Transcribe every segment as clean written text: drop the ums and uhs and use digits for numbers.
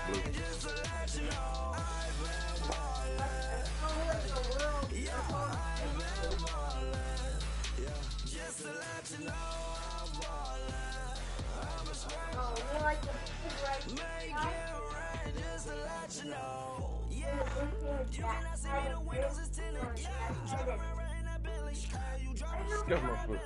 blue. That's my foot.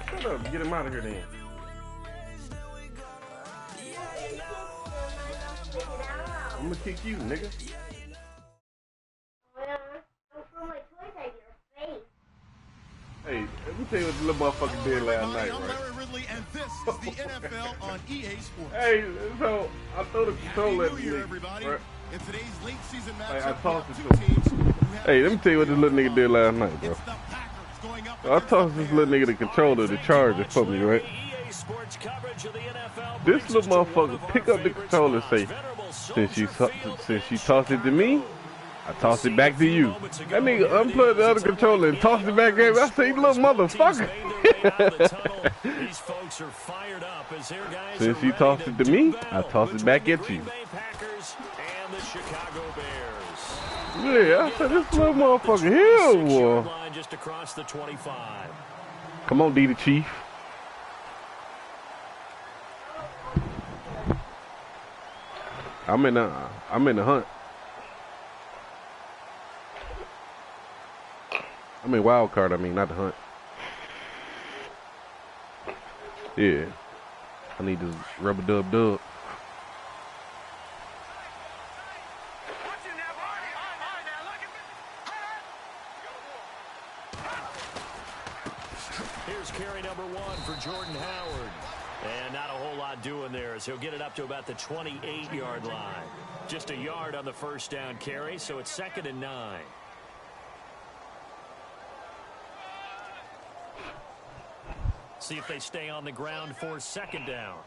Shut up. Get him out of here then. I'm gonna kick you, nigga. Hey, let me tell you what the little motherfucker did last night, right? Ridley, and this is the NFL on EA Sports. Hey, so I throw the controller at the nigga, everybody. right? In today's late season Hey, matchup, I tossed it to him. Hey, let me tell you what this little nigga did last night, bro. So I tossed this little nigga the controller, the charger for me, right? This little motherfucker pick up the controller and say, since you tossed it to me, I tossed it back to you. That nigga unplugged the other controller and tossed it back at me. I say, little motherfucker. Since you tossed it to me, I tossed it back at you. Yeah, I said, this little motherfucker here, boy. Come on, D the Chief. I'm in the hunt. I mean wild card, I mean not the hunt. Yeah. I need this rubber dub. Here's carry number 1 for Jordan Howard. And not a whole lot doing there as he'll get it up to about the 28-yard line. Just a yard on the first down carry, so it's 2nd and 9. See if they stay on the ground for 2nd down.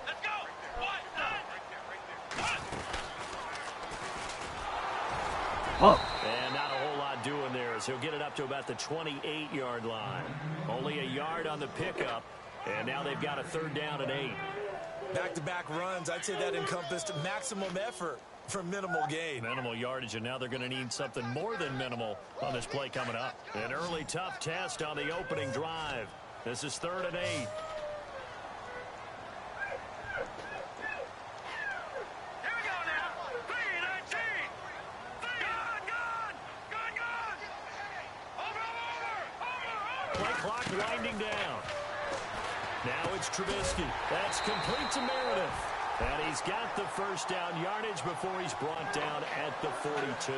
Let's go. And not a whole lot doing there as he'll get it up to about the 28-yard line. Only a yard on the pickup, and now they've got a 3rd down and 8. Back-to-back runs, I'd say that encompassed maximum effort for minimal gain. Minimal yardage, and now they're going to need something more than minimal on this play coming up. An early tough test on the opening drive. This is 3rd and 8. Play clock winding down. Now it's Trubisky. That's complete to Meredith. And he's got the first down yardage before he's brought down at the 42.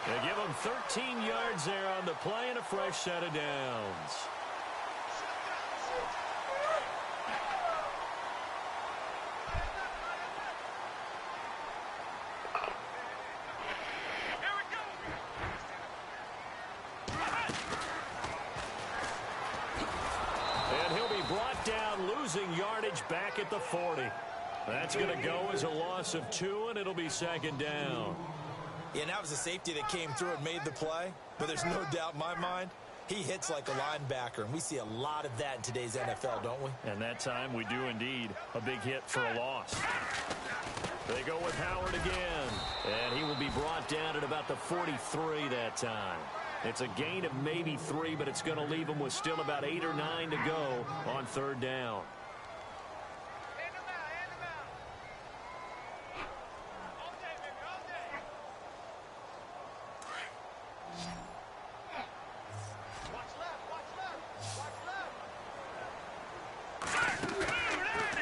They give him 13 yards there on the play and a fresh set of downs. And he'll be brought down, losing yardage back at the 40. That's going to go as a loss of 2, and it'll be 2nd down. Yeah, and that was a safety that came through and made the play. But there's no doubt in my mind, he hits like a linebacker. And we see a lot of that in today's NFL, don't we? And that time we do indeed. A big hit for a loss. They go with Howard again. And he will be brought down at about the 43 that time. It's a gain of maybe 3, but it's going to leave him with still about 8 or 9 to go on 3rd down.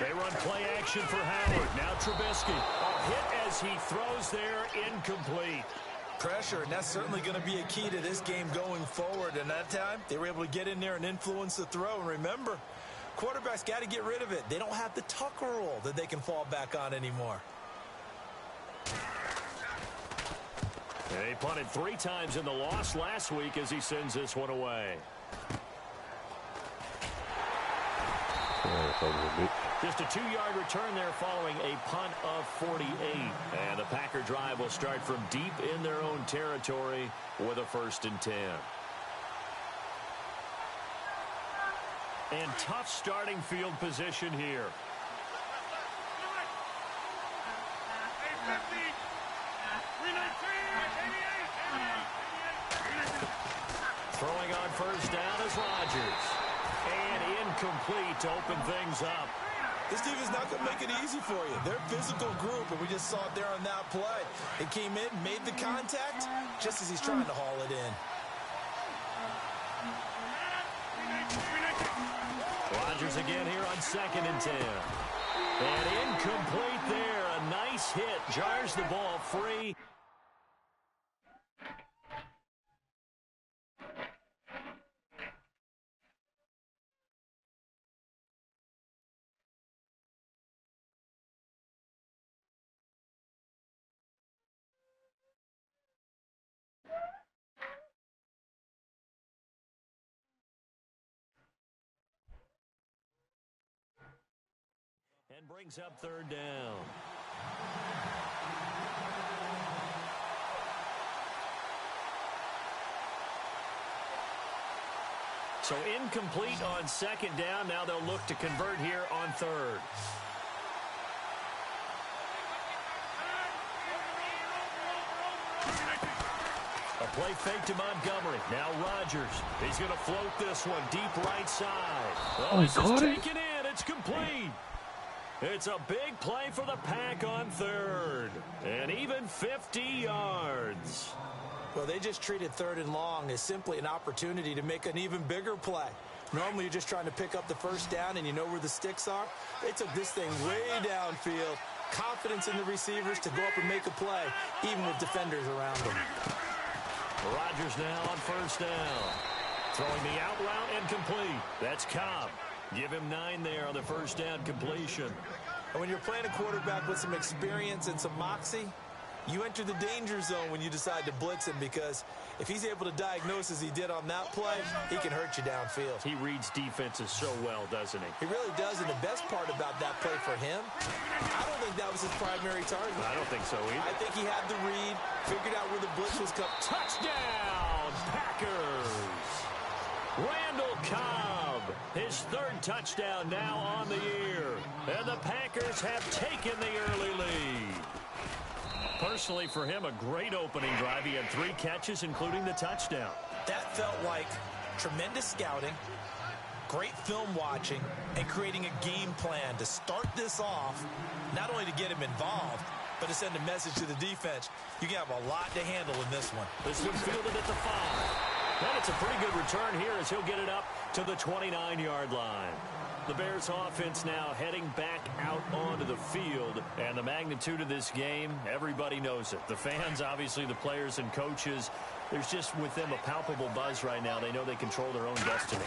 They run play action for Howard. Now Trubisky. A hit as he throws there, incomplete. Pressure, and that's certainly going to be a key to this game going forward. And that time, they were able to get in there and influence the throw. And remember, quarterbacks got to get rid of it. They don't have the Tucker rule that they can fall back on anymore. And he punted 3 times in the loss last week as he sends this one away. Just a 2-yard return there following a punt of 48. And the Packer drive will start from deep in their own territory with a 1st and 10. And tough starting field position here. Throwing on 1st down is Rodgers. And incomplete to open things up. This team is not going to make it easy for you. They're a physical group, and we just saw it there on that play. It came in, made the contact, just as he's trying to haul it in. Rodgers again here on 2nd and 10. And incomplete there. A nice hit. Jars the ball free. And brings up 3rd down. So incomplete on 2nd down. Now they'll look to convert here on 3rd. A play fake to Montgomery. Now Rodgers. He's going to float this one deep right side. Oh, this is taken in. It's complete. It's a big play for the Pack on 3rd. And even 50 yards. Well, they just treated 3rd and long as simply an opportunity to make an even bigger play. Normally, you're just trying to pick up the 1st down and you know where the sticks are. They took this thing way downfield. Confidence in the receivers to go up and make a play, even with defenders around them. Rodgers now on 1st down. Throwing the out route and complete. That's Cobb. Give him 9 there on the 1st down completion. And when you're playing a quarterback with some experience and some moxie, you enter the danger zone when you decide to blitz him, because if he's able to diagnose as he did on that play, he can hurt you downfield. He reads defenses so well, doesn't he? He really does, and the best part about that play for him, I don't think that was his primary target. I don't think so either. I think he had the read, figured out where the blitz was coming. Touchdown, Packers! Randall Cobb, his 3rd touchdown now on the year. And the Packers have taken the early lead. Personally, for him, a great opening drive. He had 3 catches, including the touchdown. That felt like tremendous scouting, great film watching, and creating a game plan to start this off, not only to get him involved, but to send a message to the defense. You can have a lot to handle in this one. This one fielded at the 5. And it's a pretty good return here as he'll get it up to the 29-yard line. The Bears offense now heading back out onto the field. And the magnitude of this game, everybody knows it. The fans, obviously the players and coaches, there's just with them a palpable buzz right now. They know they control their own destiny.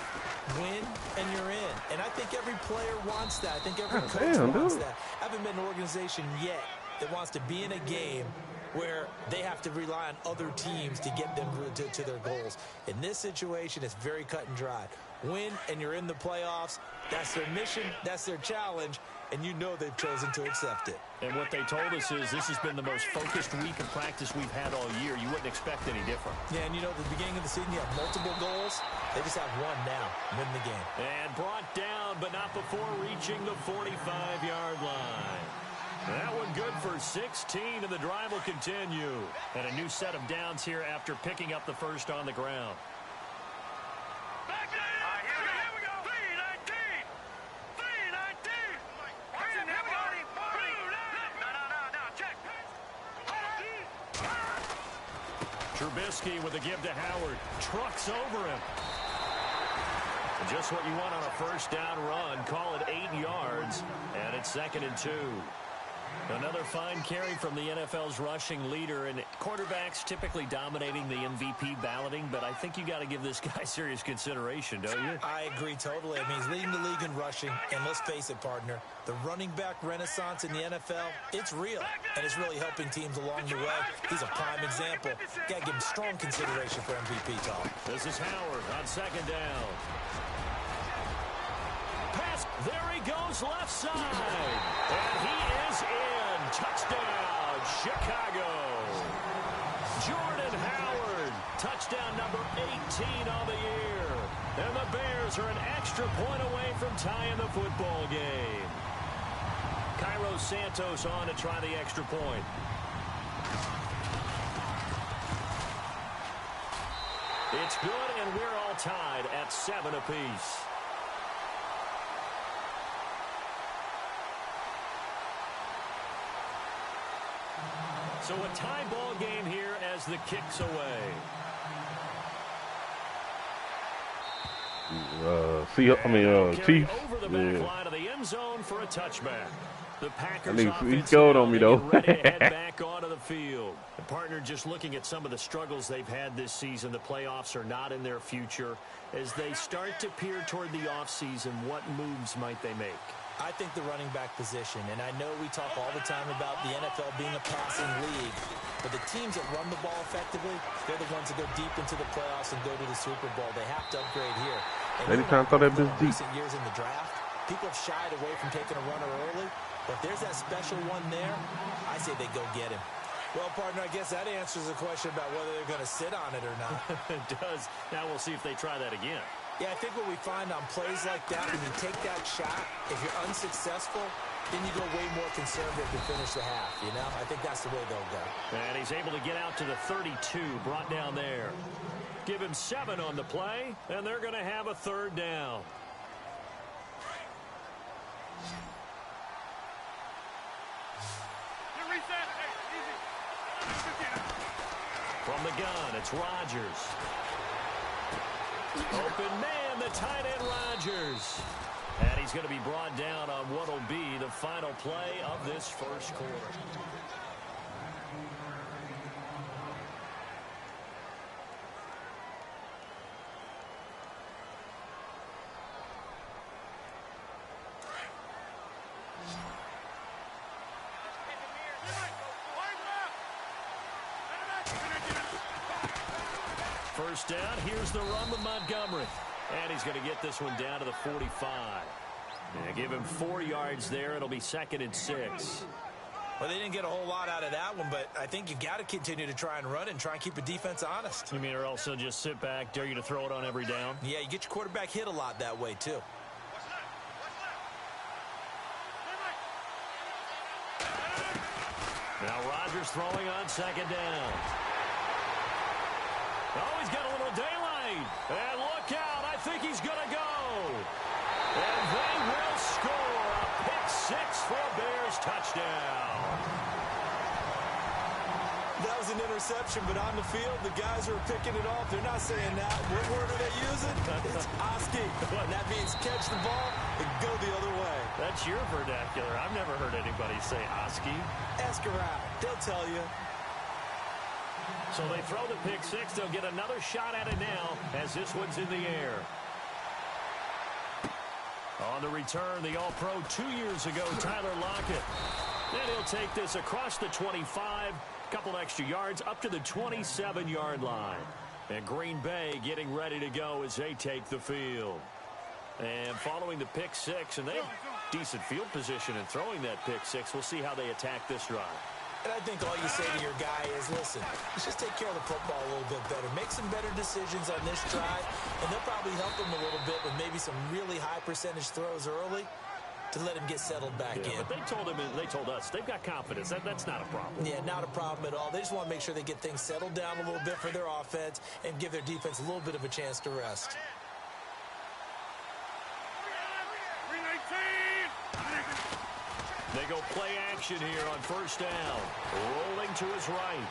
Win and you're in. And I think every player wants that. I think every coach wants that. I haven't been an organization yet that wants to be in a game where they have to rely on other teams to get them to their goals. In this situation, it's very cut and dry. Win, and you're in the playoffs. That's their mission. That's their challenge. And you know they've chosen to accept it. And what they told us is this has been the most focused week of practice we've had all year. You wouldn't expect any different. Yeah, and you know, at the beginning of the season, you have multiple goals. They just have one now, win the game. And brought down, but not before reaching the 45-yard line. That one good for 16, and the drive will continue. And a new set of downs here after picking up the 1st on the ground. Back in! Here we go! 319! 319! Here we go! No, check! Trubisky with a give to Howard. Trucks over him. Just what you want on a 1st down run. Call it 8 yards, and it's 2nd and 2. Another fine carry from the NFL's rushing leader, and quarterbacks typically dominating the MVP balloting, but I think you got to give this guy serious consideration, don't you? I agree totally. I mean, he's leading the league in rushing, and let's face it, partner, the running back renaissance in the NFL, it's real, and it's really helping teams along the way. He's a prime example. Got to give him strong consideration for MVP talk. This is Howard on second down. Pass, there he goes left side, and he is in. Touchdown, Chicago. Jordan Howard, touchdown number 18 on the year. And the Bears are an extra point away from tying the football game. Cairo Santos on to try the extra point. It's good, and we're all tied at 7 apiece. So a tie ball game here as the kick's away. Chiefs. Over the back line of the end zone for a touchback. The Packers he's gold on me though. ready to head back onto the field. The partner, just looking at some of the struggles they've had this season, the playoffs are not in their future. As they start to peer toward the offseason, what moves might they make? I think the running back position, and I know we talk all the time about the NFL being a passing league, but the teams that run the ball effectively, they're the ones that go deep into the playoffs and go to the Super Bowl. They have to upgrade here. And anytime throw that bitch deep. Recent years in the draft, people have shied away from taking a runner early, but if there's that special one there, I say they go get him. Well, partner, I guess that answers the question about whether they're going to sit on it or not. It does. Now we'll see if they try that again. Yeah, I think what we find on plays like that, when you take that shot, if you're unsuccessful, then you go way more conservative to finish the half, you know? I think that's the way they'll go. And he's able to get out to the 32, brought down there. Give him 7 on the play, and they're going to have a third down. From the gun, it's Rodgers. Open man, the tight end Rodgers. And he's going to be brought down on what will be the final play of this first quarter. First down, here's the run with Montgomery. And he's going to get this one down to the 45. And give him 4 yards there. It'll be 2nd and 6. Well, they didn't get a whole lot out of that one, but I think you got to continue to try and run and try and keep the defense honest. You mean, or also just sit back, dare you to throw it on every down? Yeah, you get your quarterback hit a lot that way, too. Now Rodgers throwing on 2nd down. Oh, he's got a little daylight. And look out. I think he's going to go. And they will score a pick 6 for a Bears touchdown. That was an interception, but on the field, the guys who are picking it off, they're not saying that. What word are they using? It's Oski. And that means catch the ball and go the other way. That's your vernacular. I've never heard anybody say Oski. Ask around. They'll tell you. So they throw the pick 6. They'll get another shot at it now as this one's in the air. On the return, the All-Pro 2 years ago, Tyler Lockett. And he'll take this across the 25, a couple extra yards, up to the 27-yard line. And Green Bay getting ready to go as they take the field. And following the pick 6, and they have decent field position in throwing that pick 6. We'll see how they attack this drive. And I think all you say to your guy is, listen, let's just take care of the football a little bit better. Make some better decisions on this drive, and they'll probably help him a little bit with maybe some really high percentage throws early to let him get settled back in. But they told us, they've got confidence. That's not a problem. Yeah, not a problem at all. They just want to make sure they get things settled down a little bit for their offense and give their defense a little bit of a chance to rest. They go play action here on first down. Rolling to his right.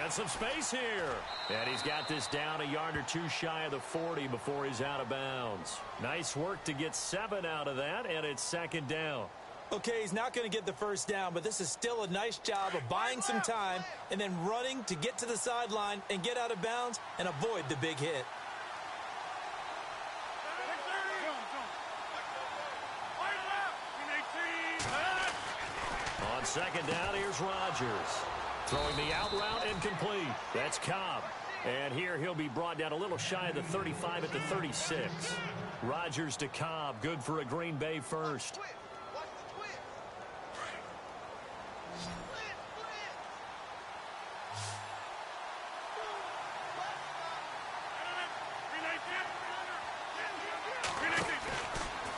And some space here. And he's got this down a yard or 2 shy of the 40 before he's out of bounds. Nice work to get 7 out of that, and it's 2nd down. Okay, he's not going to get the first down, but this is still a nice job of buying some time and then running to get to the sideline and get out of bounds and avoid the big hit. On second down, here's Rodgers. Throwing the out route incomplete. That's Cobb. And here he'll be brought down a little shy of the 35 at the 36. Rodgers to Cobb. Good for a Green Bay first.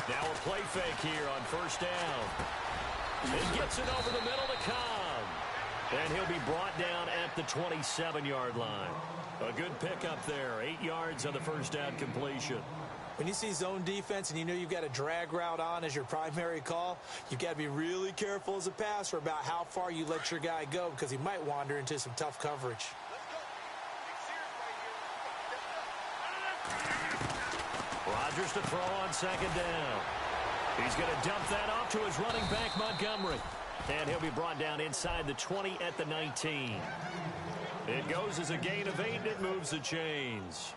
Now a play fake here on first down. He gets it over the middle to Cobb. And he'll be brought down at the 27-yard line. A good pickup there. 8 yards on the first down completion. When you see zone defense and you know you've got a drag route on as your primary call, you've got to be really careful as a passer about how far you let your guy go because he might wander into some tough coverage. Rodgers to throw on second down. He's going to dump that off to his running back, Montgomery. And he'll be brought down inside the 20 at the 19. It goes as a gain of 8, and it moves the chains.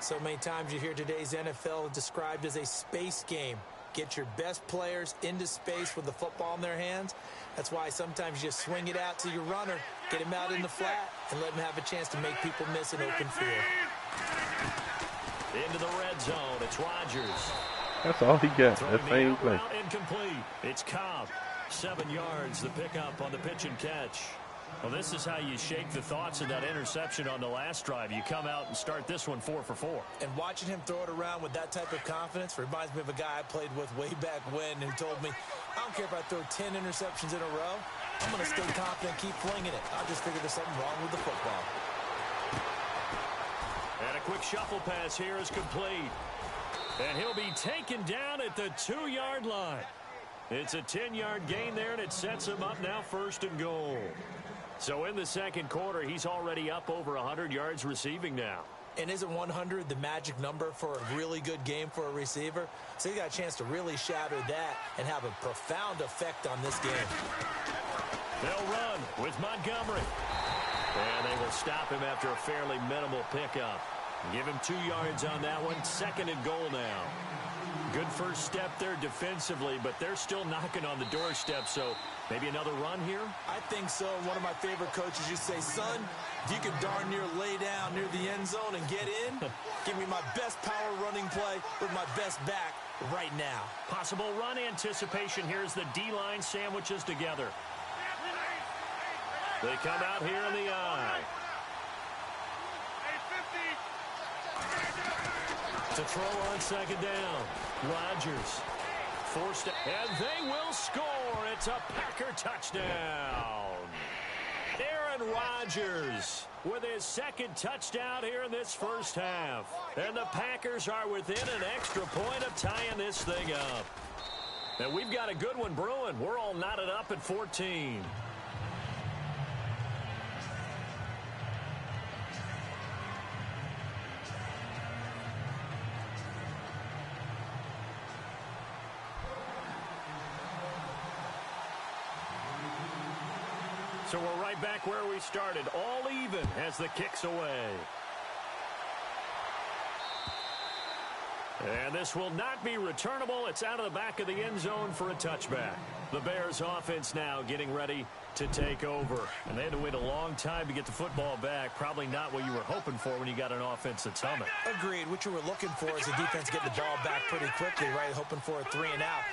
So many times you hear today's NFL described as a space game. Get your best players into space with the football in their hands. That's why sometimes you swing it out to your runner, get him out in the flat, and let him have a chance to make people miss an open field. Into the red zone, it's Rodgers. That's all he got. That same play. Incomplete. It's Cobb. 7 yards, the pickup on the pitch and catch. Well, this is how you shake the thoughts of that interception on the last drive. You come out and start this one 4 for 4. And watching him throw it around with that type of confidence reminds me of a guy I played with way back when who told me, I don't care if I throw 10 interceptions in a row. I'm going to stay confident, keep flinging it. I just figured there's something wrong with the football. And a quick shuffle pass here is complete. And he'll be taken down at the 2-yard line. It's a 10-yard gain there, and it sets him up now 1st and goal. So in the second quarter, he's already up over 100 yards receiving now. And isn't 100 the magic number for a really good game for a receiver? So he got a chance to really shatter that and have a profound effect on this game. They'll run with Montgomery. And they will stop him after a fairly minimal pickup. Give him 2 yards on that one. 2nd and goal now. Good first step there defensively, but they're still knocking on the doorstep, so maybe another run here? I think so. One of my favorite coaches used to say, son, if you can darn near lay down near the end zone and get in, give me my best power running play with my best back right now. Possible run anticipation here as the D-line sandwiches together. They come out here in the eye. To throw on second down. Rodgers forced it, and they will score. It's a Packer touchdown. Aaron Rodgers with his 2nd touchdown here in this first half. And the Packers are within an extra point of tying this thing up. And we've got a good one brewing. We're all knotted up at 14. So we're right back where we started, all even as the kick's away. And this will not be returnable. It's out of the back of the end zone for a touchback. The Bears offense now getting ready to take over. And they had to wait a long time to get the football back. Probably not what you were hoping for when you got an offense that's humming. Agreed. What you were looking for is the defense getting the ball back pretty quickly, right? Hoping for a 3 and out.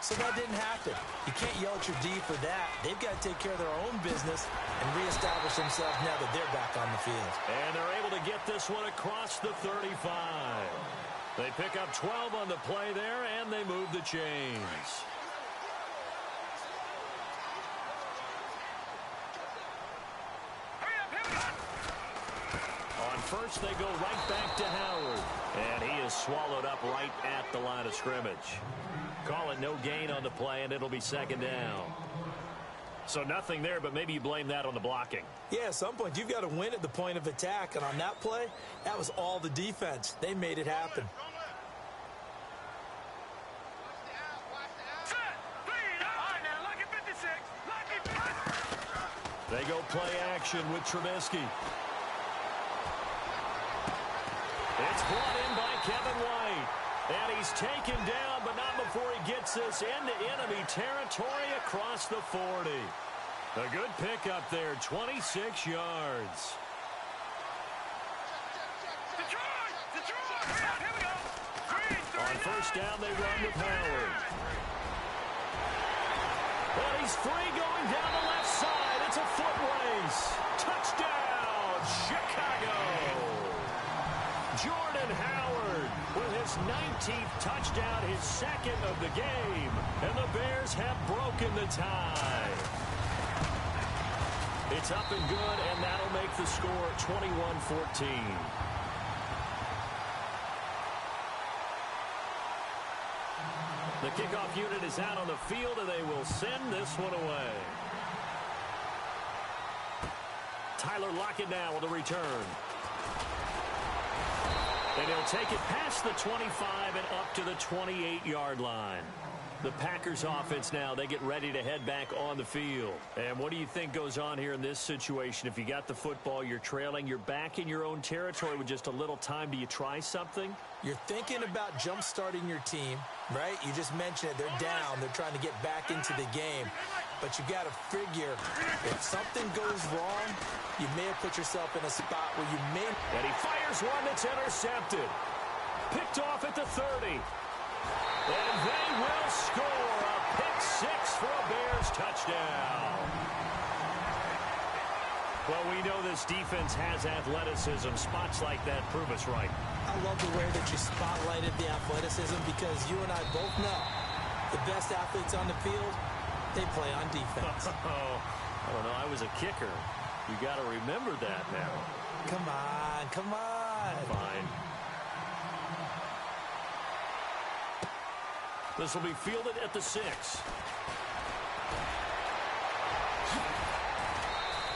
So that didn't happen. You can't yell at your D for that. They've got to take care of their own business and reestablish themselves now that they're back on the field. And they're able to get this one across the 35. They pick up 12 on the play there, and they move the chains. On first, they go right back to Howard. And he is swallowed up right at the line of scrimmage. Call it no gain on the play, and it'll be 2nd down. So nothing there, but maybe you blame that on the blocking. Yeah, at some point, you've got to win at the point of attack. And on that play, that was all the defense. They made it happen. They go play action with Trubisky. It's brought in by Kevin White. And he's taken down, but not before he gets this into enemy territory across the 40. A good pickup there, 26 yards. On first down, they run with Howard. Well, he's free going down the left side. It's a foot race. Touchdown, Chicago. Jordan Howard with his 19th touchdown, his second of the game. And the Bears have broken the tie. It's up and good, and that'll make the score 21-14. The kickoff unit is out on the field, and they will send this one away. Tyler Lockett now with a return. And he'll take it past the 25 and up to the 28-yard line. The Packers offense now, they get ready to head back on the field. And what do you think goes on here in this situation? If you got the football, you're trailing, you're back in your own territory with just a little time. Do you try something? You're thinking about jump-starting your team, right? You just mentioned it. They're down. They're trying to get back into the game. But you got to figure if something goes wrong, you may have put yourself in a spot where you may... And he fires one that's intercepted. Picked off at the 30. And they will score a pick-6 for a Bears touchdown. Well, we know this defense has athleticism. Spots like that prove us right. I love the way that you spotlighted the athleticism because you and I both know the best athletes on the field, they play on defense. I don't know. I was a kicker. You got to remember that now. Come on, come on. Fine. This will be fielded at the 6.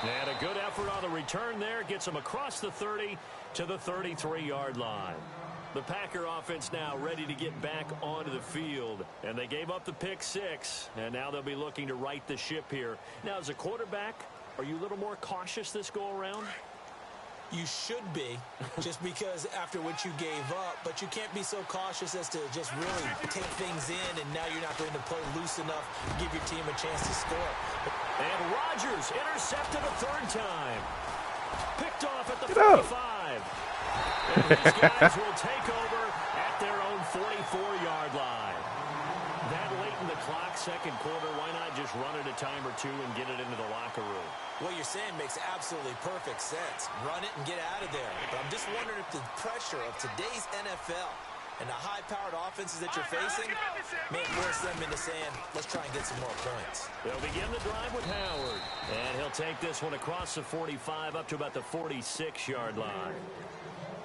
And a good effort on the return there. Gets him across the 30 to the 33-yard line. The Packer offense now ready to get back onto the field. And they gave up the pick-6. And now they'll be looking to right the ship here. Now, as a quarterback, are you a little more cautious this go-around? You should be, just because after what you gave up, but you can't be so cautious as to just really take things in, and now you're not going to play loose enough to give your team a chance to score. And Rodgers intercepted a third time. Picked off at the 45. And these guys will take over at their own 44-yard line. That late in the clock, second quarter, why not just run it a time or two and get it into the locker room? What you're saying makes absolutely perfect sense. Run it and get out of there. But I'm just wondering if the pressure of today's NFL and the high-powered offenses that you're facing may force them into saying, let's try and get some more points. They'll begin the drive with Howard. And he'll take this one across the 45 up to about the 46-yard line.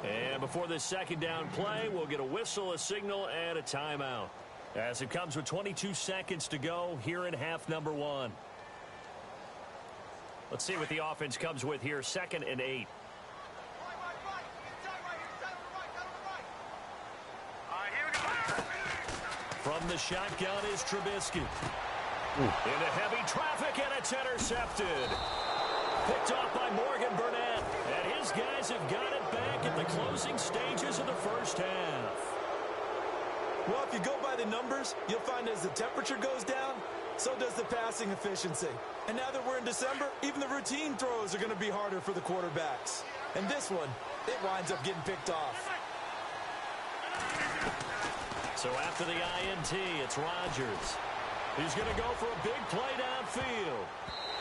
And before this second down play, we'll get a whistle, a signal, and a timeout. As it comes with 22 seconds to go here in half number 1. Let's see what the offense comes with here, 2nd and 8. From the shotgun is Trubisky. Into heavy traffic, and it's intercepted. Picked off by Morgan Burnett. And his guys have got it back at the closing stages of the first half. Well, if you go by the numbers, you'll find as the temperature goes down, so does the passing efficiency. And now that we're in December, even the routine throws are going to be harder for the quarterbacks. And this one, it winds up getting picked off. So after the INT, it's Rodgers. He's going to go for a big play downfield.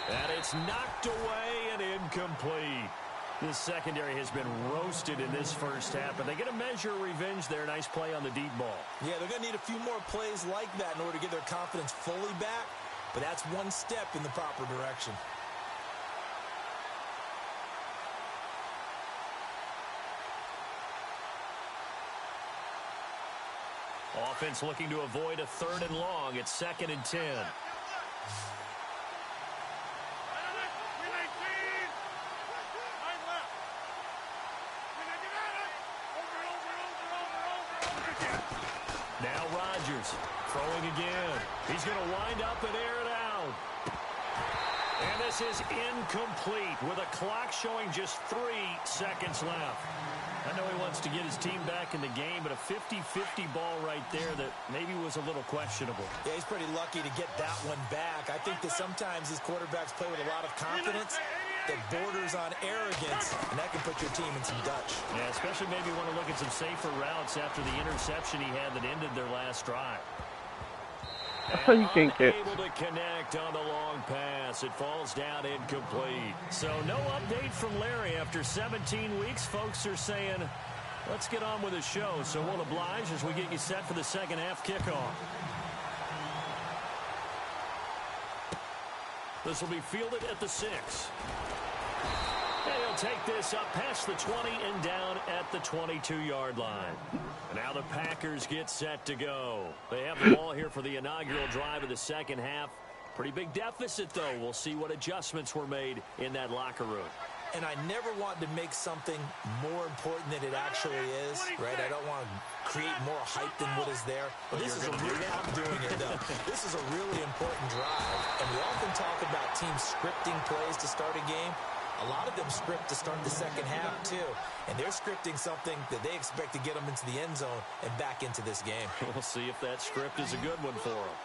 And it's knocked away and incomplete. This secondary has been roasted in this first half, but they get a measure of revenge there. Nice play on the deep ball. Yeah, they're going to need a few more plays like that in order to get their confidence fully back, but that's one step in the proper direction. Offense looking to avoid a 3rd and long. It's 2nd and 10. Now Rodgers throwing again. He's going to wind up and air it out. And this is incomplete with a clock showing just 3 seconds left. I know he wants to get his team back in the game, but a 50-50 ball right there that maybe was a little questionable. Yeah, he's pretty lucky to get that one back. I think that sometimes these quarterbacks play with a lot of confidence that borders on arrogance, and that can put your team in some Dutch. Yeah, especially maybe want to look at some safer routes after the interception he had that ended their last drive. You can't catch. Able to connect on the long pass. It falls down incomplete. So no update from Larry after 17 weeks. Folks are saying, let's get on with the show. So we'll oblige as we get you set for the second half kickoff. This will be fielded at the 6. And he'll take this up past the 20 and down at the 22-yard line. And now the Packers get set to go. They have the ball here for the inaugural drive of the second half. Pretty big deficit, though. We'll see what adjustments were made in that locker room. And I never want to make something more important than it actually is, right? I don't want to create more hype than what is there. But this is a really, I'm doing it, though. This is a really important drive. And we often talk about teams scripting plays to start a game. A lot of them script to start the second half, too. And they're scripting something that they expect to get them into the end zone and back into this game. We'll see if that script is a good one for them.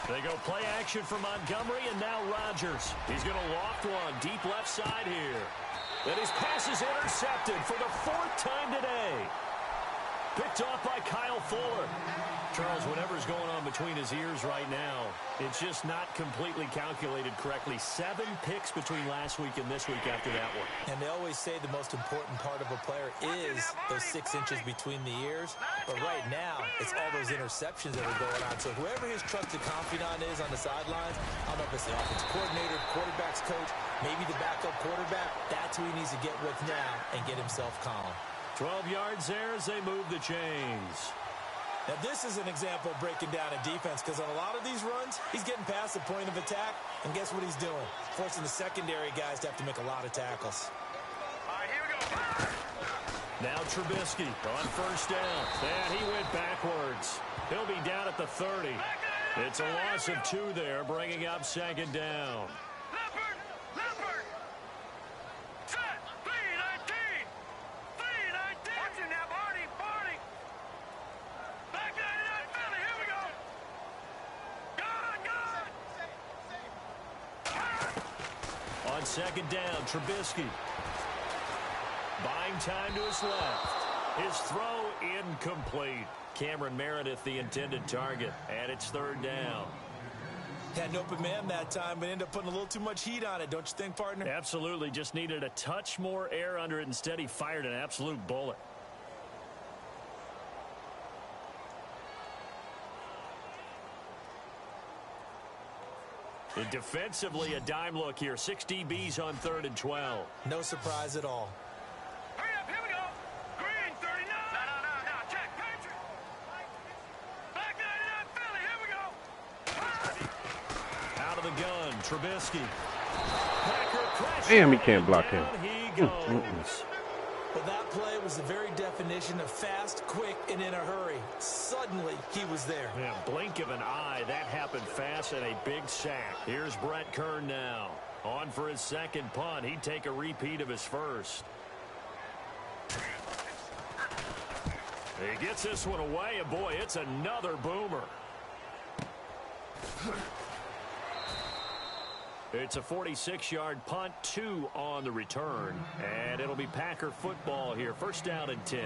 They go play action for Montgomery, and now Rodgers. He's going to loft one deep left side here. And his pass is intercepted for the 4th time today. Picked off by Kyle Fuller. Charles, whatever's going on between his ears right now, it's just not completely calculated correctly. 7 picks between last week and this week after that one. And they always say the most important part of a player is those 6 inches between the ears. But right now, it's all those interceptions that are going on. So whoever his trusted confidant is on the sidelines, I don't know if it's the offensive coordinator, quarterback's coach, maybe the backup quarterback, that's who he needs to get with now and get himself calm. 12 yards there as they move the chains. Now, this is an example of breaking down a defense because on a lot of these runs, he's getting past the point of attack, and guess what he's doing? Forcing the secondary guys to have to make a lot of tackles. All right, here we go. Now Trubisky on first down. And he went backwards. He'll be down at the 30. It's a loss of 2 there, bringing up second down. Leopard. Set. 3-19. 3-19. Watch him now, Barney. Back 99, Philly. Here we go. Gone. On second down, Trubisky. Buying time to his left. His throw incomplete. Cameron Meredith, the intended target, and it's 3rd down. Had an open man that time, but ended up putting a little too much heat on it, don't you think, partner? Absolutely. Just needed a touch more air under it. Instead, he fired an absolute bullet. And defensively, a dime look here. 6 DBs on 3rd and 12. No surprise at all. Hurry up, here we go. Green, 39. No, check. Patriot. Back 99, Philly, here we go. Out of the gun, Trubisky. Packer pressure. Damn, he can't block him. Down he goes. Well, that play was the very definition of fast, quick, and in a hurry. Suddenly, he was there. Yeah, blink of an eye. That happened fast and a big sack. Here's Brett Kern now. On for his second punt. He'd take a repeat of his first. He gets this one away, and boy, it's another boomer. It's a 46-yard punt, 2 on the return. And it'll be Packer football here. 1st down and 10.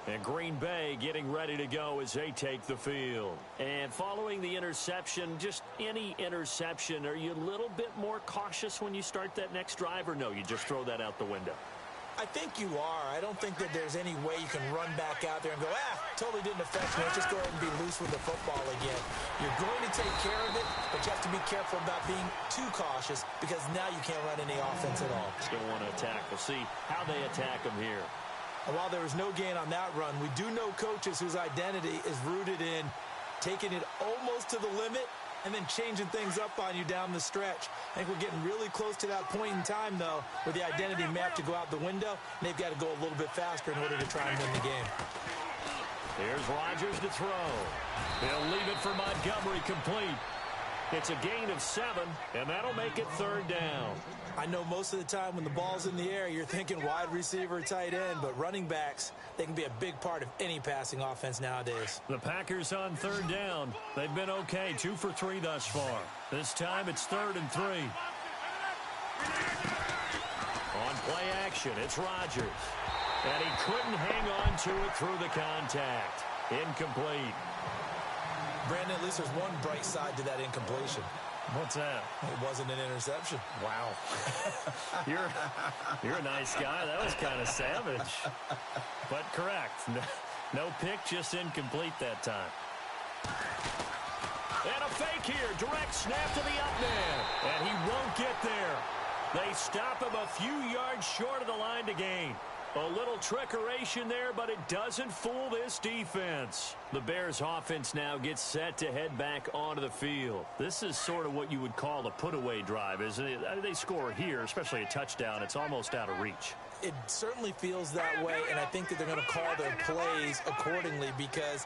And Green Bay getting ready to go as they take the field. And following the interception, just any interception, are you a little bit more cautious when you start that next drive, or no, you just throw that out the window? I think you are. I don't think that there's any way you can run back out there and go, totally didn't affect me. Let's just go ahead and be loose with the football again. You're going to take care of it, but you have to be careful about being too cautious because now you can't run any offense at all. Still want to attack. We'll see how they attack them here. And while there was no gain on that run, we do know coaches whose identity is rooted in taking it almost to the limit and then changing things up on you down the stretch. I think we're getting really close to that point in time, though, where the identity may have to go out the window, and they've got to go a little bit faster in order to try and win the game. Here's Rodgers to throw. He'll leave it for Montgomery complete. It's a gain of 7, and that'll make it 3rd down. I know most of the time when the ball's in the air, you're thinking wide receiver, tight end, but running backs, they can be a big part of any passing offense nowadays. The Packers on 3rd down. They've been okay, 2 for 3 thus far. This time it's 3rd and 3. On play action, it's Rodgers. And he couldn't hang on to it through the contact. Incomplete. Brandon, at least there's one bright side to that incompletion. What's that? It wasn't an interception. Wow. You're a nice guy. That was kind of savage. But correct. No pick, just incomplete that time. And a fake here. Direct snap to the up man. And he won't get there. They stop him a few yards short of the line to gain. A little trickeration there, but it doesn't fool this defense. The Bears offense now gets set to head back onto the field. This is sort of what you would call a put-away drive, isn't it? They score here, especially a touchdown. It's almost out of reach. It certainly feels that way, and I think that they're going to call their plays accordingly because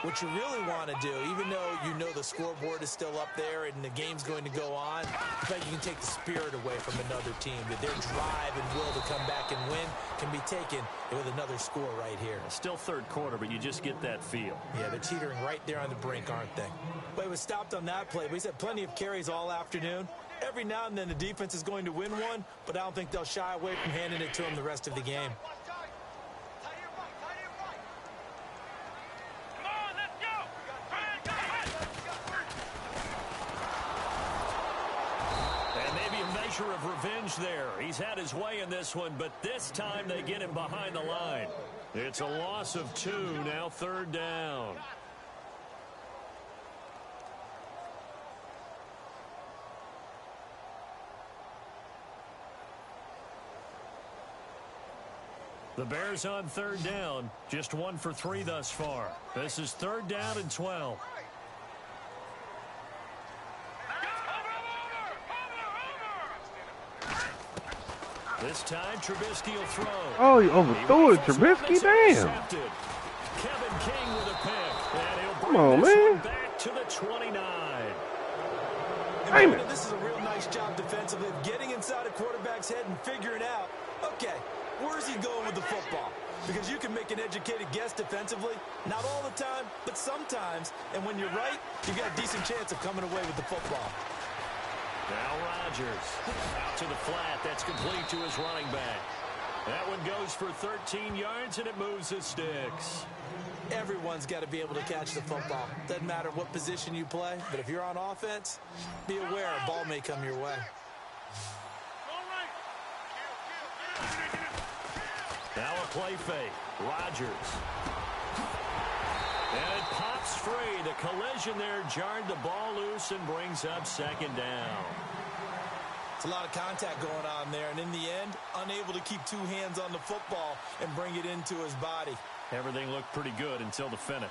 what you really want to do, even though you know the scoreboard is still up there and the game's going to go on, but you can take the spirit away from another team. That their drive and will to come back and win can be taken with another score right here. Still 3rd quarter, but you just get that feel. Yeah, they're teetering right there on the brink, aren't they? But it was stopped on that play. But he's had plenty of carries all afternoon. Every now and then the defense is going to win one, but I don't think they'll shy away from handing it to him the rest of the game. Of revenge there. He's had his way in this one, but this time they get him behind the line. It's a loss of 2, now 3rd down. The Bears on 3rd down, just 1 for 3 thus far. This is 3rd down and 12. This time, Trubisky will throw. Oh, he overthrew it, Trubisky? Damn. Kevin King with a pick. And he'll bring Come on, this man. one back to the 29. Damn it. This is a real nice job defensively of getting inside a quarterback's head and figuring out, okay, where is he going with the football? Because you can make an educated guess defensively. Not all the time, but sometimes. And when you're right, you got a decent chance of coming away with the football. Now Rodgers out to the flat. That's complete to his running back. That one goes for 13 yards, and it moves the sticks. Everyone's got to be able to catch the football. Doesn't matter what position you play, but if you're on offense, be aware a ball may come your way. Now a play fake. Rodgers. And it pops free. The collision there jarred the ball loose and brings up 2nd down. It's a lot of contact going on there, and in the end, unable to keep 2 hands on the football and bring it into his body. Everything looked pretty good until the finish.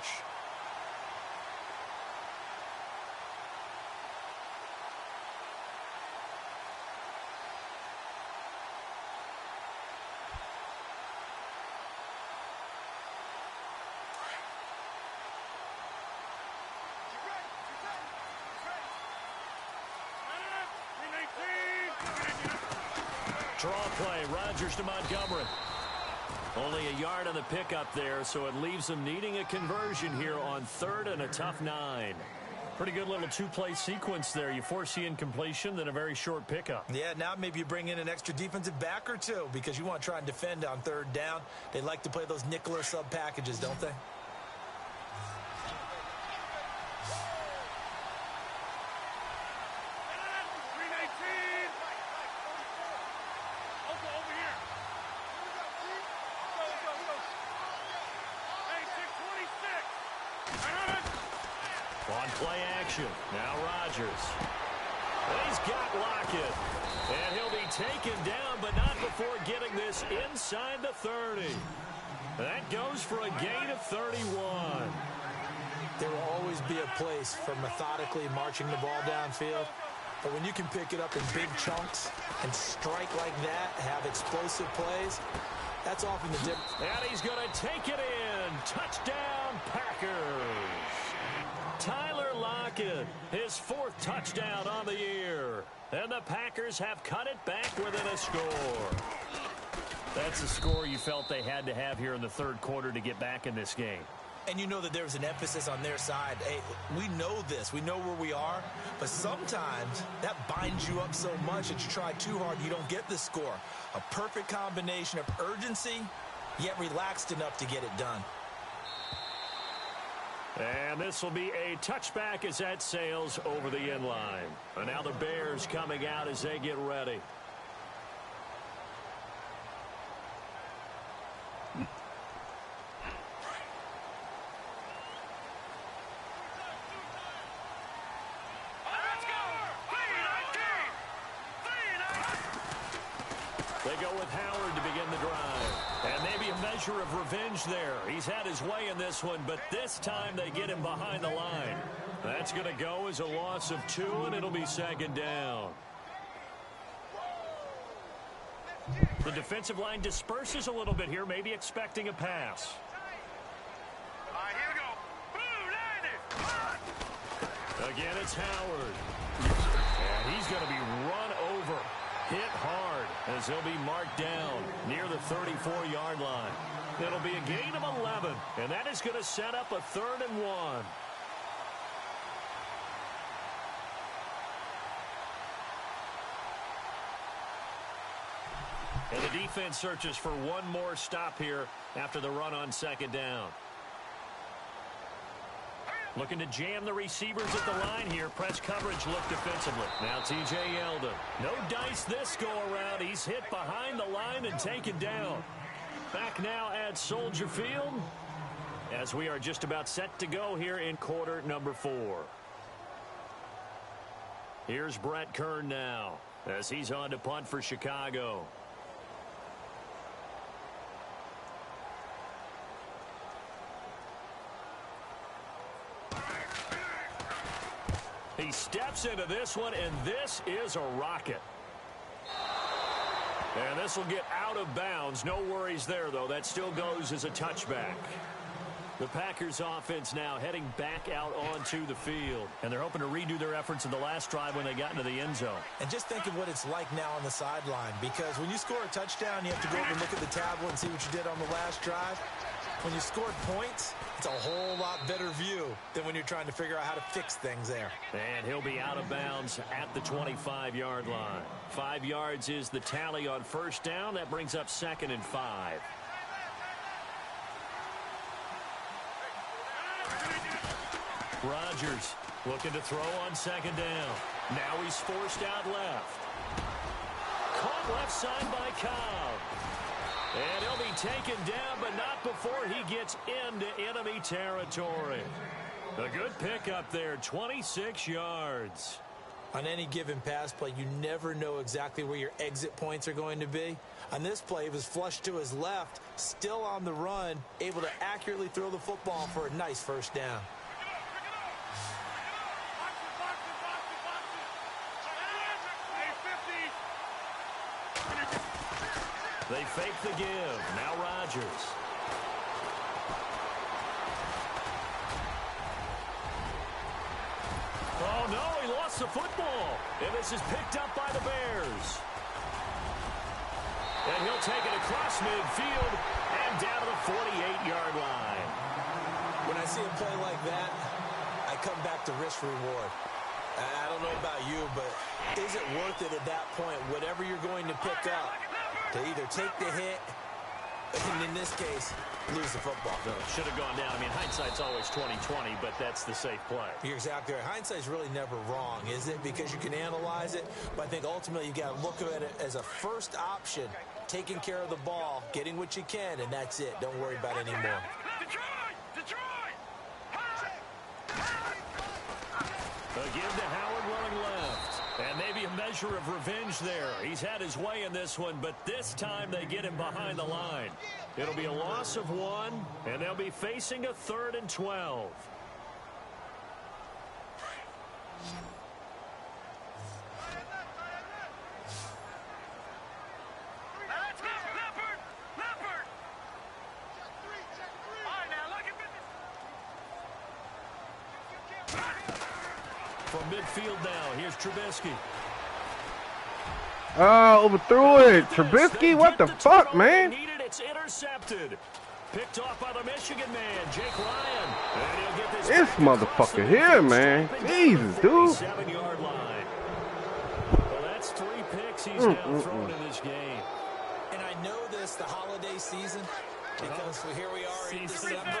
Draw play, Rodgers to Montgomery. Only a yard on the pickup there, so it leaves them needing a conversion here on 3rd and a tough 9. Pretty good little 2-play sequence there. You force the incompletion, then a very short pickup. Yeah, now maybe you bring in an extra defensive back or 2 because you want to try and defend on 3rd down. They like to play those nickel or sub packages, don't they? On play action, now Rodgers. He's got Lockett. And he'll be taken down, but not before getting this inside the 30. That goes for a gain of 31. There will always be a place for methodically marching the ball downfield. But when you can pick it up in big chunks and strike like that, have explosive plays, That's often the difference. And he's going to take it in. Touchdown, Packers. Tyler Lockett, his 4th touchdown on the year. And the Packers have cut it back within a score. That's a score you felt they had to have here in the 3rd quarter to get back in this game. And you know that there was an emphasis on their side. Hey, we know this. We know where we are. But sometimes that binds you up so much that you try too hard, you don't get the score. A perfect combination of urgency, yet relaxed enough to get it done. And this will be a touchback as that sails over the end line. And now the Bears coming out as they get ready. They go with Howard to begin the drive. And maybe a measure of revenge there. He's had his way in this one, but this time they get him behind the line. That's going to go as a loss of 2, and it'll be 2nd down. The defensive line disperses a little bit here, maybe expecting a pass. All right, here we go. Boom, 90. Again, it's Howard. And he's going to be run over. Hit hard as he'll be marked down near the 34-yard line. It'll be a gain of 11, and that is going to set up a 3rd and 1. And the defense searches for one more stop here after the run on 2nd down. Looking to jam the receivers at the line here. Press coverage look defensively. Now T.J. Yeldon. No dice this go-around. He's hit behind the line and taken down. Back now at Soldier Field as we are just about set to go here in quarter number 4. Here's Brett Kern now as he's on to punt for Chicago. He steps into this one, and this is a rocket. And this will get out of bounds. No worries there, though. That still goes as a touchback. The Packers offense now heading back out onto the field. And they're hoping to redo their efforts in the last drive when they got into the end zone. And just think of what it's like now on the sideline. Because when you score a touchdown, you have to go over and look at the tablet and see what you did on the last drive. When you scored points, it's a whole lot better view than when you're trying to figure out how to fix things there. And he'll be out of bounds at the 25-yard line. 5 yards is the tally on 1st down. That brings up 2nd and 5. Rodgers looking to throw on 2nd down. Now he's forced out left. Caught left side by Cobb. And he'll be taken down, but not before he gets into enemy territory. A good pickup there, 26 yards. On any given pass play, you never know exactly where your exit points are going to be. On this play, he was flushed to his left, still on the run, able to accurately throw the football for a nice 1st down. They fake the give. Now Rodgers. Oh, no, he lost the football. And this is picked up by the Bears. And he'll take it across midfield and down to the 48-yard line. When I see a play like that, I come back to risk reward. I don't know about you, but is it worth it at that point, whatever you're going to pick up, to either take the hit, and in this case, lose the football? No, should have gone down. I mean, hindsight's always 20/20, but that's the safe play. You're exactly right. Hindsight's really never wrong, is it? Because you can analyze it, but I think ultimately you got to look at it as a first option, taking care of the ball, getting what you can, and that's it. Don't worry about it anymore. A give to Howard running left. And maybe a measure of revenge there. He's had his way in this one, but this time they get him behind the line. It'll be a loss of 1, and they'll be facing a 3rd and 12. Leopard! From midfield now, here's Trubisky. Overthrew it. Trubisky, what the fuck, man? It's intercepted. Picked off by the Michigan man, Jake Ryan. And he'll get this motherfucker here, man. Jesus, dude. 7-yard line. Well, that's 3 picks he's now thrown in this game. And I know this, the holiday season, because here we are in December,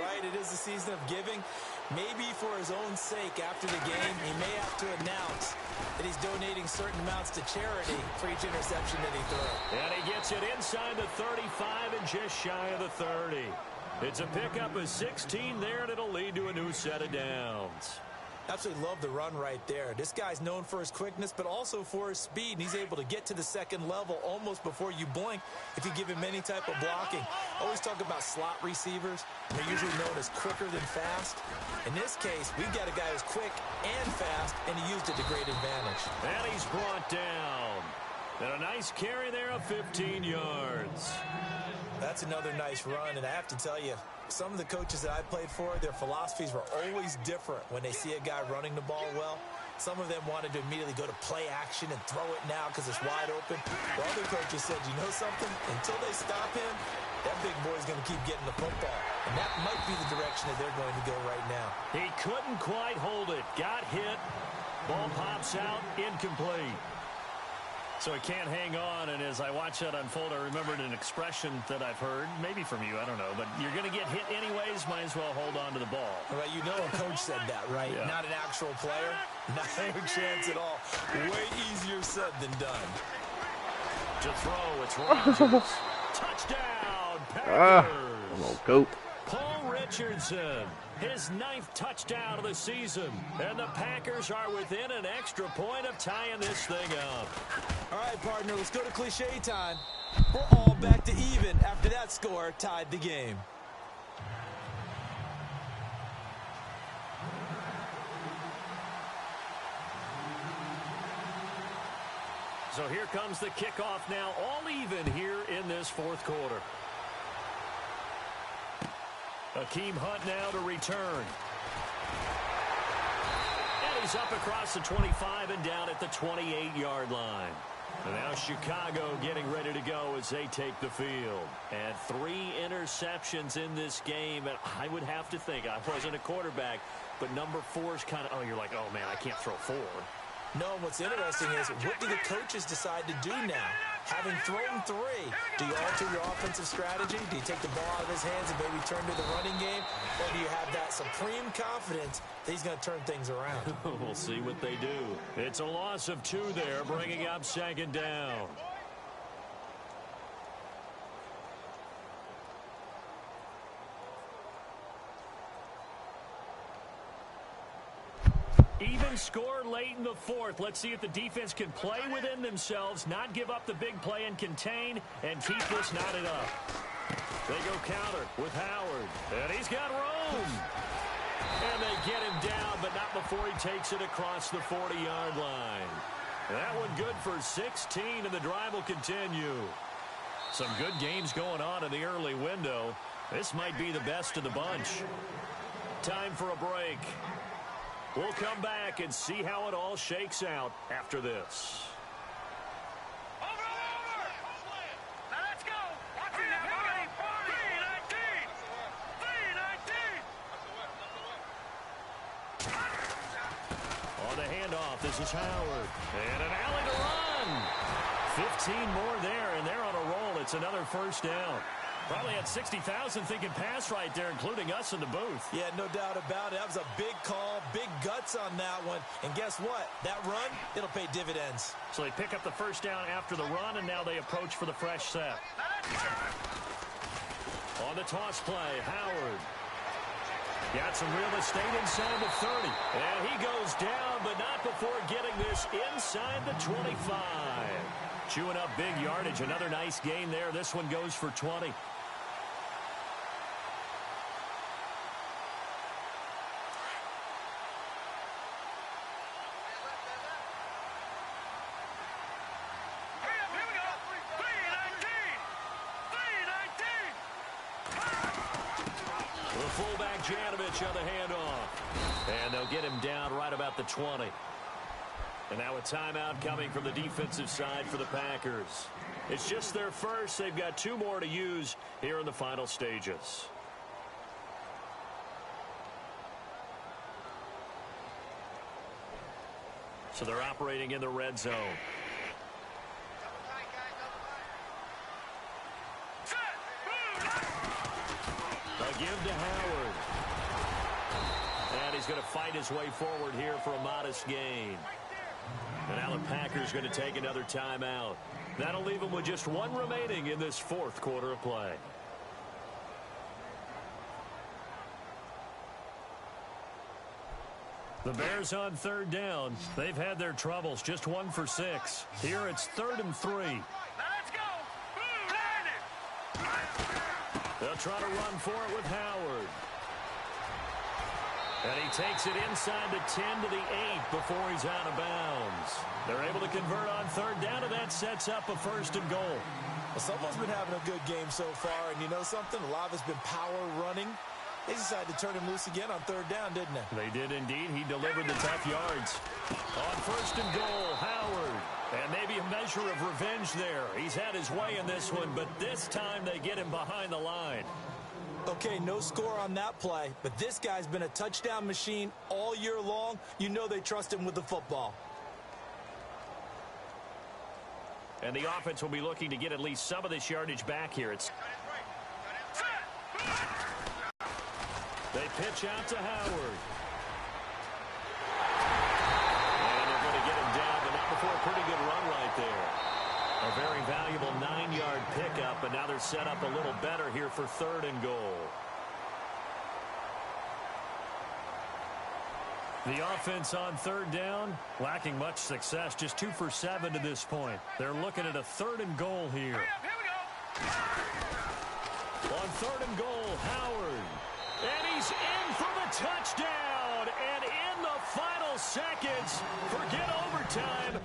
right? It is the season of giving. Maybe for his own sake, after the game, he may have to announce that he's donating certain amounts to charity for each interception that he throws. And he gets it inside the 35 and just shy of the 30. It's a pickup of 16 there, and it'll lead to a new set of downs. Absolutely love the run right there. This guy's known for his quickness, but also for his speed, and he's able to get to the second level almost before you blink if you give him any type of blocking. Always talk about slot receivers, and they're usually known as quicker than fast. In this case, we've got a guy who's quick and fast, and he used it to great advantage. And he's brought down. And a nice carry there of 15 yards. That's another nice run, and I have to tell you, some of the coaches that I played for, their philosophies were always different when they see a guy running the ball well. Some of them wanted to immediately go to play action and throw it now because it's wide open. While other coaches said, you know something? Until they stop him, that big boy's going to keep getting the football. And that might be the direction that they're going to go right now. He couldn't quite hold it. Got hit. Ball pops out. Incomplete. So he can't hang on, and as I watch that unfold, I remembered an expression that I've heard, maybe from you, I don't know, but you're going to get hit anyways, might as well hold on to the ball. Well, you know a coach said that, right? Yeah. Not an actual player. Not a chance at all. Way easier said than done. To throw, it's Rodgers. Touchdown, Packers. Come on, Coop. Paul Richardson, his 9th touchdown of the season. And the Packers are within an extra point of tying this thing up. All right, partner, let's go to cliche time. We're all back to even after that score tied the game. So here comes the kickoff now, all even here in this 4th quarter. Akeem Hunt now to return. And he's up across the 25 and down at the 28-yard line. And now Chicago getting ready to go as they take the field. And 3 interceptions in this game. And I would have to think, I wasn't a quarterback, but number 4 is kind of, oh, you're like, oh, man, I can't throw 4. No, what's interesting is, what do the coaches decide to do now? Having thrown 3, do you alter your offensive strategy? Do you take the ball out of his hands and maybe turn to the running game? Or do you have that supreme confidence that he's going to turn things around? We'll see what they do. It's a loss of 2 there, bringing up 2nd down. Even score late in the 4th. Let's see if the defense can play within themselves, not give up the big play and contain, and keep this knotted up. They go counter with Howard, and he's got room. And they get him down, but not before he takes it across the 40-yard line. That one good for 16, and the drive will continue. Some good games going on in the early window. This might be the best of the bunch. Time for a break. We'll come back and see how it all shakes out after this. Over! Now let's go! Watch it now, buddy! 3-19! On the handoff, this is Howard. And an alley to run. 15 more there, and they're on a roll. It's another 1st down. Probably had 60,000 thinking pass right there, including us in the booth. Yeah, no doubt about it. That was a big call, big guts on that one. And guess what? That run, it'll pay dividends. So they pick up the 1st down after the run, and now they approach for the fresh set. On the toss play, Howard. Got some real estate inside the 30. And he goes down, but not before getting this inside the 25. Chewing up big yardage. Another nice gain there. This one goes for 20. fullback Janovich on the handoff. And they'll get him down right about the 20. And now a timeout coming from the defensive side for the Packers. It's just their first. They've got 2 more to use here in the final stages. So they're operating in the red zone. A give to Howard. And he's going to fight his way forward here for a modest gain. And now the Packers going to take another timeout. That'll leave them with just 1 remaining in this 4th quarter of play. The Bears on 3rd down. They've had their troubles. Just 1 for 6. Here it's 3rd and 3. Let's go. Boom, They'll try to run for it with Howard. And he takes it inside the 10 to the 8 before he's out of bounds. They're able to convert on 3rd down, and that sets up a 1st and goal. Well, someone's been having a good game so far, and you know something? A lot of it's been power running. They decided to turn him loose again on 3rd down, didn't they? They did indeed. He delivered the tough yards. On 1st and goal, Howard. And maybe a measure of revenge there. He's had his way in this one, but this time they get him behind the line. Okay, no score on that play, but this guy's been a touchdown machine all year long. You know they trust him with the football. And the offense will be looking to get at least some of this yardage back here. They pitch out to Howard. And they're going to get him down, but not before a pretty good run right there. A very valuable 9-yard pickup, and now they're set up a little better here for 3rd and goal. The offense on 3rd down, lacking much success, just 2 for 7 to this point. They're looking at a 3rd and goal here. On 3rd and goal, Howard. And he's in for the touchdown. And in the final seconds, forget overtime.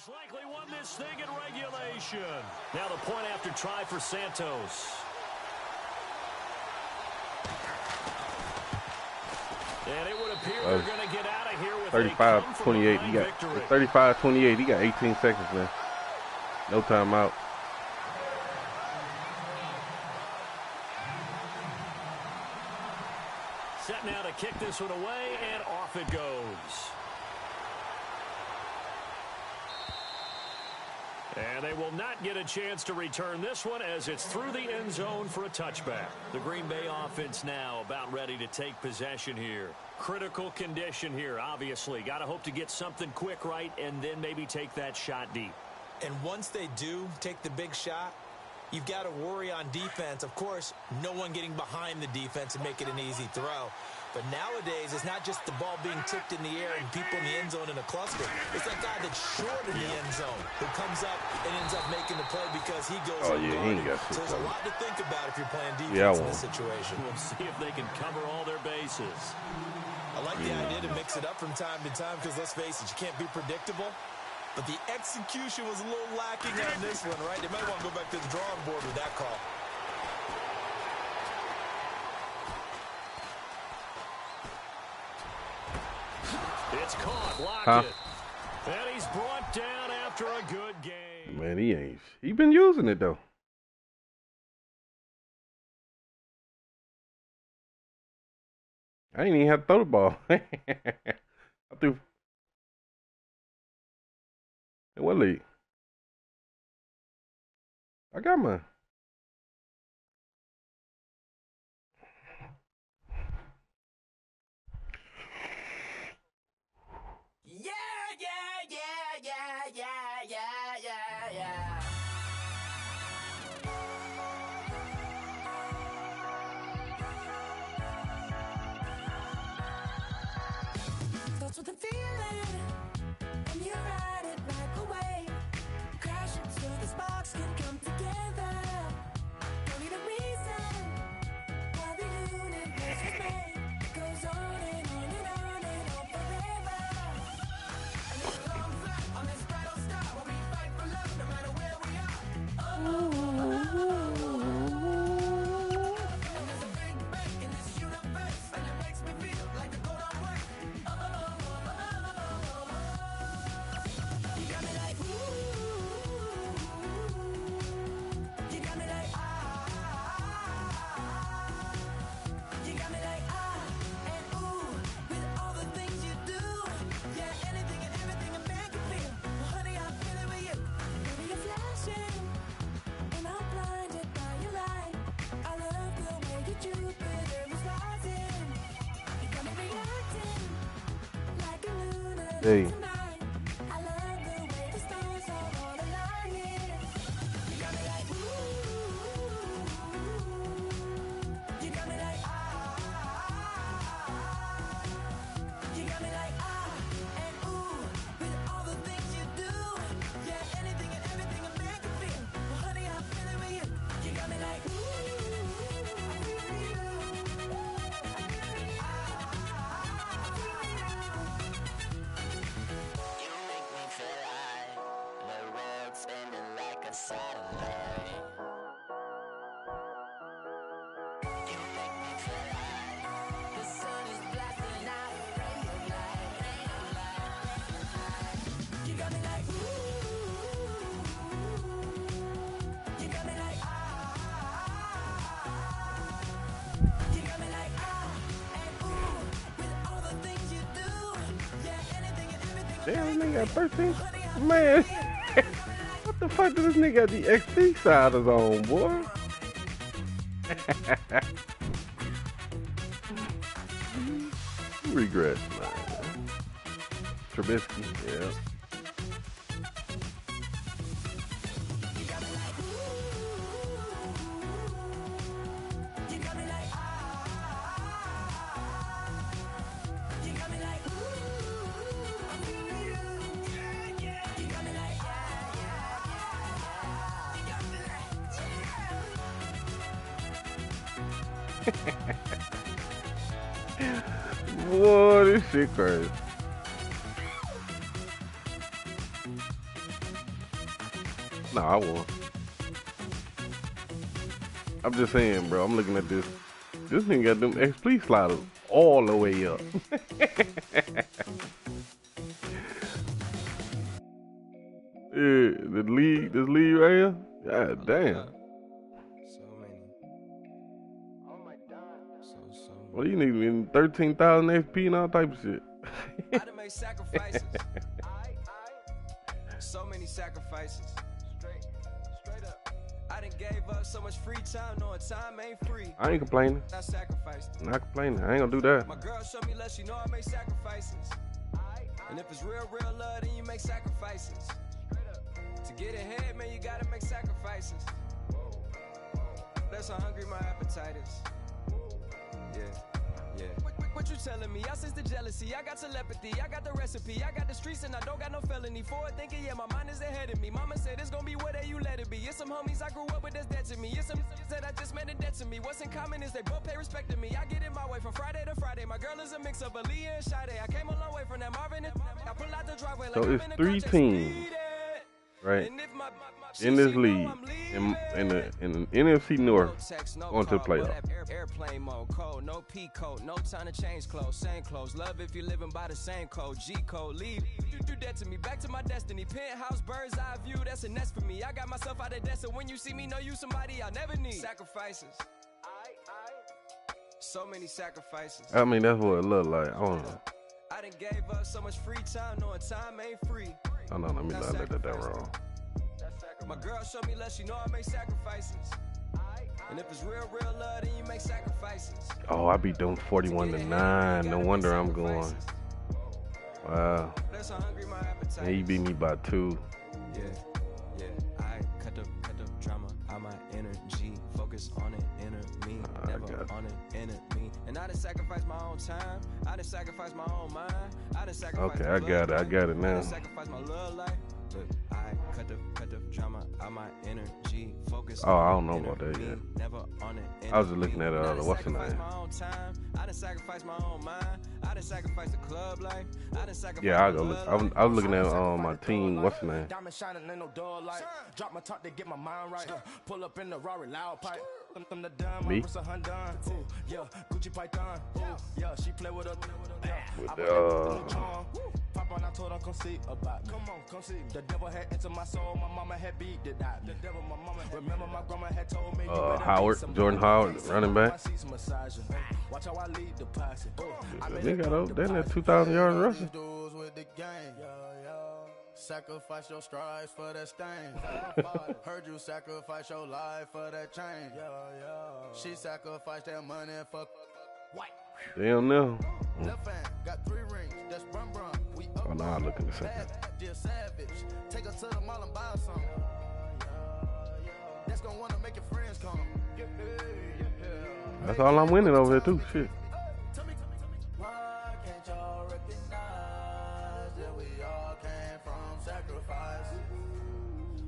Likely won this thing in regulation. Now the point after try for Santos. And it would appear they're going to get out of here with 35-28. He got 35-28. He got 18 seconds now. No timeout. Set now to kick this one away, and off it goes. And they will not get a chance to return this one as it's through the end zone for a touchback. The Green Bay offense now about ready to take possession here. Critical condition here, obviously. Got to hope to get something quick right and then maybe take that shot deep. And once they do take the big shot, you've got to worry on defense. Of course, no one getting behind the defense and make it an easy throw. But nowadays, it's not just the ball being tipped in the air and people in the end zone in a cluster. It's that guy that's short in the end zone who comes up and ends up making the play because he goes unguarded. So there's a lot to think about if you're playing defense in this situation. We'll see if they can cover all their bases. I like the idea to mix it up from time to time because, let's face it, you can't be predictable. But the execution was a little lacking on this one, right? They might want to go back to the drawing board with that call. It's caught, blocked it. And he's brought down after a good game. Man, he been using it though. I ain't even have to throw the ball. I threw. In what league? I got mine. Hey. Damn, this nigga got 13. Man, what the fuck does this nigga got the XP siders on, boy? Regress, man. Trubisky, yeah. Boy, this shit crazy. Nah, I won. I'm just saying, bro. I'm looking at this. This thing got them XP sliders all the way up. Yeah, this league right here. God damn. Well, you need 13,000 XP and all type of shit. I done made sacrifices. So many sacrifices. Straight up. I done gave up so much free time, knowing time ain't free. I ain't complaining. I sacrificed. Not complaining. I ain't gonna do that. My girl showed me love, she know I make sacrifices. And if it's real love, then you make sacrifices. To get ahead, man, you gotta make sacrifices. That's how hungry my appetite is. Yeah. What you telling me? I sense the jealousy, I got telepathy, I got the recipe, I got the streets and I don't got no felony. Forward thinking, yeah, my mind is ahead of me. Mama said it's gonna be whatever you let it be. It's some homies I grew up with that's dead to me. It's some that I just met in debt to me. What's in common is they both pay respect to me. I get in my way from Friday to Friday. My girl is a mix of Aaliyah and Sade. I came a long way from that Marvin and I pull out the driveway like So it's 3 teams, right? In this league, in the NFC North, going to the playoffs. Airplane mode, code, no P code, no time to change clothes, same clothes. Love if you're living by the same code, G code, leave. Do that to me, back to my destiny. Penthouse, bird's eye view, that's a nest for me. I got myself out of debt, so when you see me, know you somebody I'll never need. Sacrifices. So many sacrifices. I mean, that's what it look like. I don't know. I done gave up so much free time, knowing time ain't free. Oh no, let me not let that wrong. My girl showed me love, she know I make sacrifices. And if it's real love, then you make sacrifices. Oh, I beat them 41-9. No wonder I'm going. Wow. That's how hungry my appetite. And he beat me by 2. Yeah. I cut the drama out my energy. Focus on it, inner me. Never on it, enemy. And I done sacrificed my own time. I done sacrificed my own mind. I done sacrificed Okay, I got it now. I done sacrificed my love life. But I cut the drama out my energy. Focus. Oh, I don't know about that yet. Never on it. I was just looking at what's the name? I done sacrificed my own mind. I done sacrificed the club life. I done sacrificed. Yeah, I go look. I was looking at my team. What's the name? Diamond shining, ain't no door light. Drop my top to get my mind right. Pull up in the Rari loud pipe. Me? Yeah, Gucci Python. Yeah, she play with her. Pop on, I told her come see about. Come on, come see. The devil had into my soul. My mama had beat it out. The devil, my mama. Remember my grandma had told me. Howard, Jordan Howard, running back. Watch how I lead the passing. They got that 2,000 yards rushing. Sacrifice your strides for that stain. Heard you sacrifice your life for that chain. She sacrificed that money for white. Damn no. Left hand got 3 rings. That's brum brum. We up. Oh, no, I look in the second. Take her to the mall and buy her some. That's gonna wanna make your friends come. That's all I'm winning over here, too. Shit. Why can't y'all recognize that we all came from sacrifice?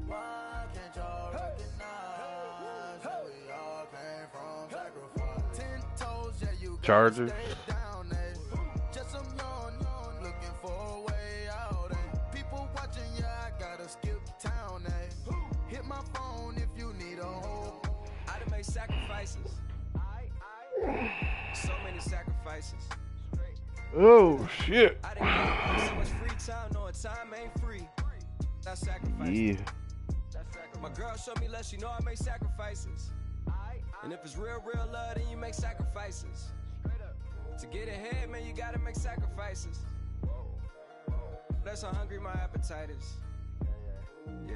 Why can't y'all recognize that we all came from sacrifice? 10 toes, yeah, you Chargers. down there. Just some yawn, looking for a way out. People watching, yeah, I gotta skip town. Hit my phone if you need a home. I done made sacrifices. So many sacrifices. Oh, shit. I done got so much free time, knowing time ain't free. That's sacrifice. Yeah. My girl showed me love, she know I make sacrifices. And if it's real love, then you make sacrifices. To get ahead, man, you gotta make sacrifices. That's how hungry my appetite is. Yeah.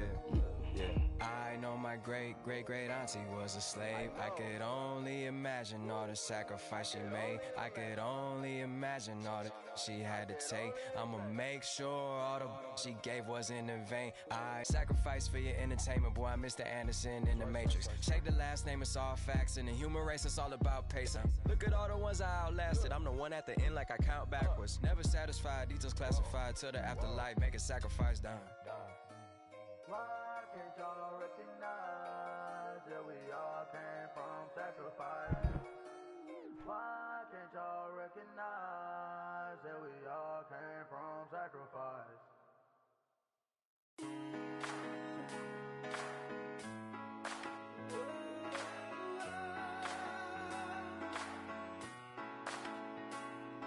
I know my great auntie was a slave. I could only imagine all the sacrifice she made. I could only imagine all that she had to take. I'ma make sure all the she gave wasn't in vain. I sacrifice for your entertainment, boy. I'm Mr. Anderson in the Matrix. Check the last name, it's all facts. In the human race, it's all about pacing. Look at all the ones I outlasted. I'm the one at the end, like I count backwards. Never satisfied, details classified till the afterlife. Make a sacrifice down. Why can't y'all recognize that we all came from sacrifice? Why can't y'all recognize that we all came from sacrifice?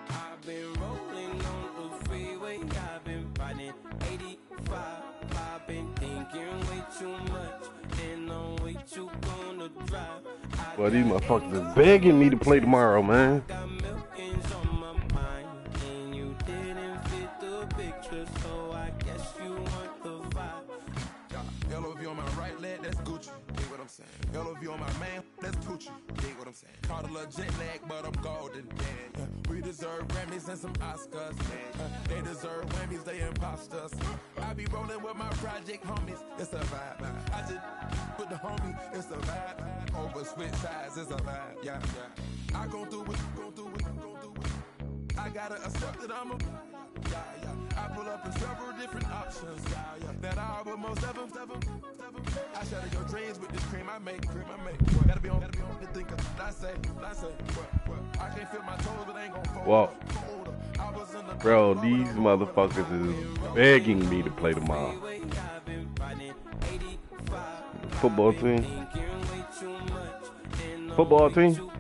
I've been rolling on the freeway, I've been fighting 85. I've been thinking way too much, and I'm way too gonna drive. Well, these motherfuckers is begging me to play tomorrow, man. Got millions on my mind, and you didn't fit the picture, so I guess you want the vibe. LOV on my right leg, that's Gucci. Dig what I'm saying? LOV on my man, that's Gucci. Dig what I'm saying? Caught a little jet lag, but I'm golden. Yeah. We deserve Grammys and some Oscars. They deserve Whammies, they imposters. I be rolling with my project homies, it's a vibe. I just with the homie, it's a vibe. Over switch sides, it's a vibe. Yeah. I gon' do it. I gotta accept that I'm a. I pull up in several different options. That album most ever. I shatter your dreams with this cream I make. Gotta be on the thinker. I say. I can't feel my toes, but ain't gon' fold. Well, bro, these motherfuckers is begging me to play tomorrow. Football team.